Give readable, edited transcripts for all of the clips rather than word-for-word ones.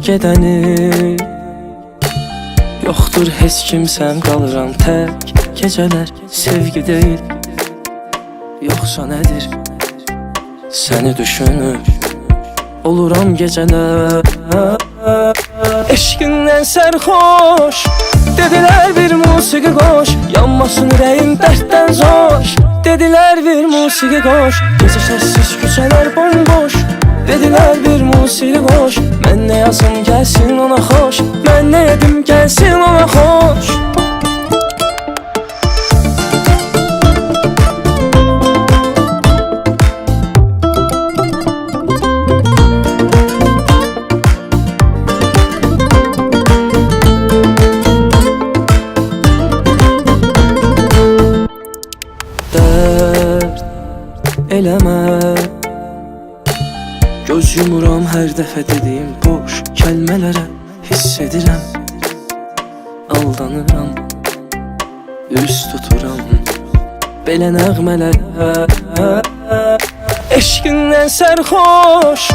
gedəni. Yoxdur heç kimsəm, qalıram tək. Gecələr sevgi deyil, yoxsa nədir? Səni düşünür oluram gecələr. Eşqindən sərxoş, dedilər bir musiqi qoş, yanmasın ürəyim dərddən zoş. Dedilər bir musiqi qoş, gecə səssiz küçələr bomboş. Dedilər bir musiqi qoş, mən nə yazım gəlsin ona xoş, mən nə edim gəlsin ona xoş. Eləmə, göz yumuram hər dəfə dediyim boş kəlmələrə. Hiss edirəm, aldanıram, üz tuturam belə nəğmələrə. Eşqindən sərxoş,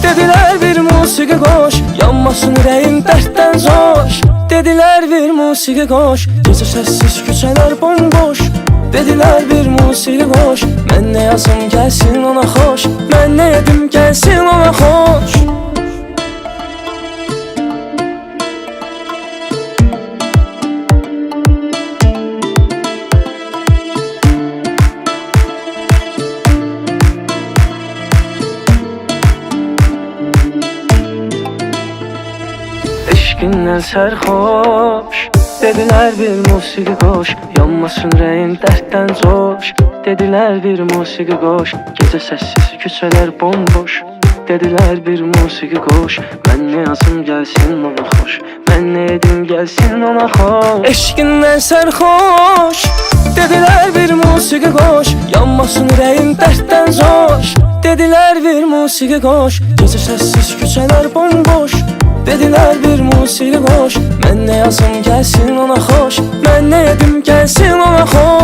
dedilər bir musiqi qoş, yanmasın ürəyim dərddən zoş. Dedilər bir musiqi qoş, gecə səssiz küçələr bomboş. Dedilər bir musiqi qoş, mən nə yazım gəlsin ona xoş, mən nə edim gəlsin ona xoş. Eşqindən sərxoş, dedilər bir musiqi qoş, yanmasın ürəyim dərddən zoş. Dedilər bir musiqi qoş, gecə səssiz küçələr bomboş. Dedilər bir musiqi qoş, mən nə yazım gəlsin ona xoş, mən nə edim gəlsin ona xoş. Eşqindən sərxoş, dedilər bir musiqi qoş, yanmasın ürəyim dərddən zoş. Dedilər bir musiqi qoş, gecə səssiz küçələr bomboş. Dedilər bir musiqi qoş, mən nə yazım gəlsin ona xoş, mən nə edim gəlsin ona xoş.